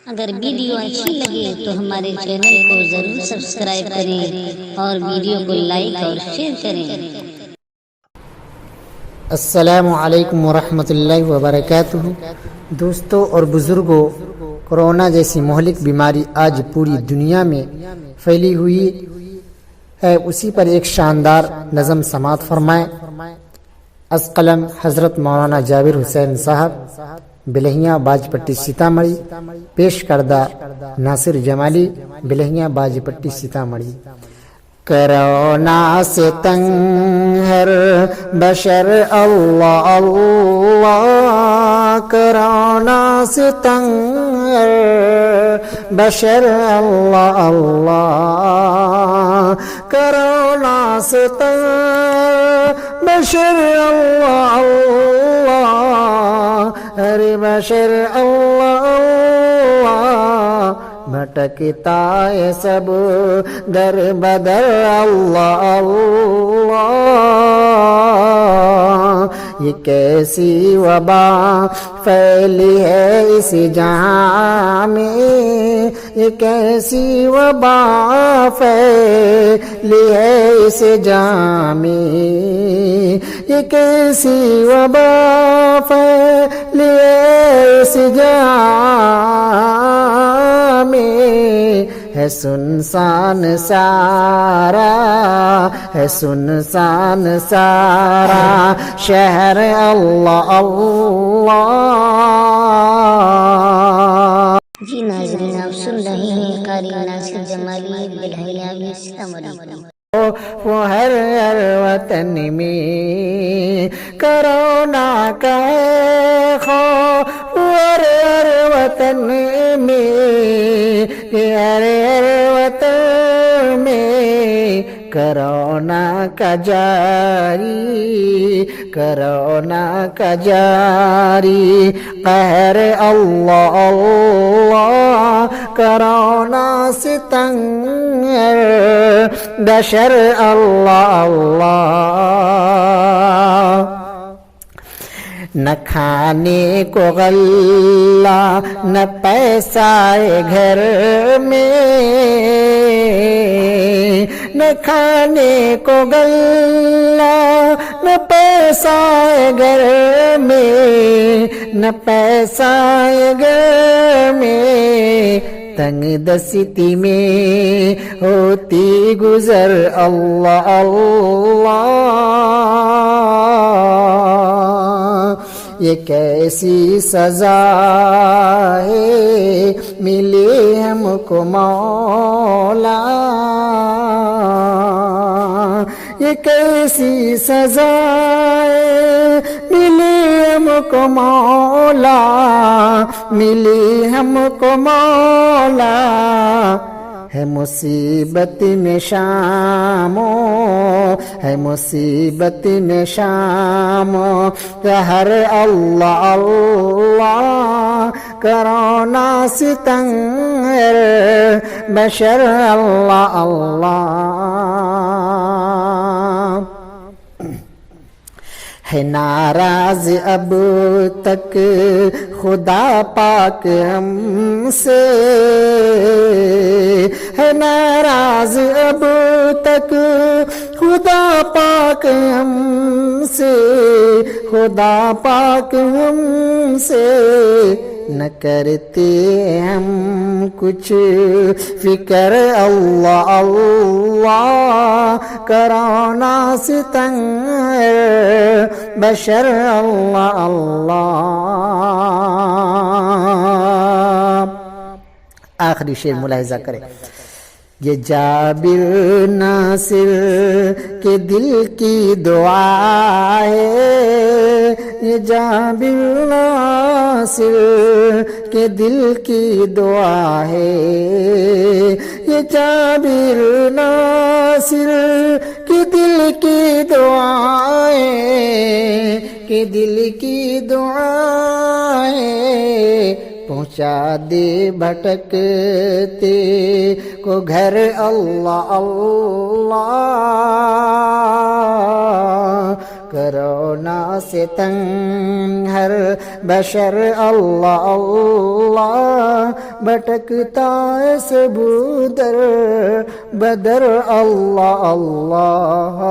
اگر ویڈیو اچھی لگے تو ہمارے چینل کو ضرور سبسکرائب کریں اور ویڈیو کو لائک اور شیئر کریں۔ السلام علیکم ورحمۃ اللہ وبرکاتہ۔ دوستوں اور بزرگوں، کرونا جیسی مہلک بیماری آج پوری دنیا میں پھیلی ہوئی ہے، اسی پر ایک شاندار نظم سماعت فرمائیں۔ از قلم حضرت مولانا جابر حسین صاحب، بلہیاں باج پٹی سیتامڑھی، پیش کردہ ناصر جمالی، بلہیاں باج پٹی سیتامڑھی۔ کرونا سے تنگ ہر بشر اللہ اللہ، کرونا سے تنگ ہر بشر اللہ اللہ، کرونا سے تنگ بشر اللہ اللہ، ہر بشر اللہ اللہ، بھٹکتا ہے سب در بدر اللہ اللہ۔ یہ کیسی وبا پھیلی ہے اس جہاں میں، یہ کیسی وبا پھیلی ہے اس جہاں میں، یہ کیسی وبا پھیلی ہے اس جہاں میں، ہے سنسان سارا، ہے سنسان سارا شہر اللہ اللہ۔ جی ناظرین، آپ سن رہے ہیں قاری ناصر جمالی، بلہیاں سیتامڑھی۔ وہ ہر وطن میں کرونا کا ہے خوف، ہر وطن میں، ہر وطن میں کرونا کا جاری، کرونا کا جاری قہر اللہ اللہ، کرونا سے تنگ بشر اللہ اللہ۔ نہ کھانے کو غلہ نہ پیسہ گھر میں، نہ کھانے کو غلہ نہ پیسہ گھر میں، نہ پیسہ گھر میں، تنگ دستی میں ہوتی گزر اللہ اللہ۔ یہ کیسی سزا ہے ملی ہم کو مولا، یہ کیسی سزا ہے ملی ہم کو مولا، ملی ہم کو مولا، ہے مصیبت میں شام، ہے مصیبت میں شام ہر اللہ اللہ، کرونا سے تنگ بشر اللہ اللہ۔ ہے ناراض اب تک خدا پاک ہم سے، ہے ناراض اب تک خدا پاک ہم سے، خدا پاک ہم سے، نہ کرتے ہم کچھ فکر اللہ اللہ، کرونا سے تنگ بشر اللہ اللہ۔ آخری شعر ملاحظہ کریں۔ یہ جابر ناصر کے دل کی دعا ہے، یہ جابر ناصر کے دل کی دعا ہے، یہ جابر ناصر کے دل کی دعائیں، کہ دل کی دعائیں پہنچا دے بھٹکتے کو گھر اللہ اللہ، کرونا سے تنگ ہر بشر اللہ اللہ بھٹکتا ہے سب در بدر اللہ اللہ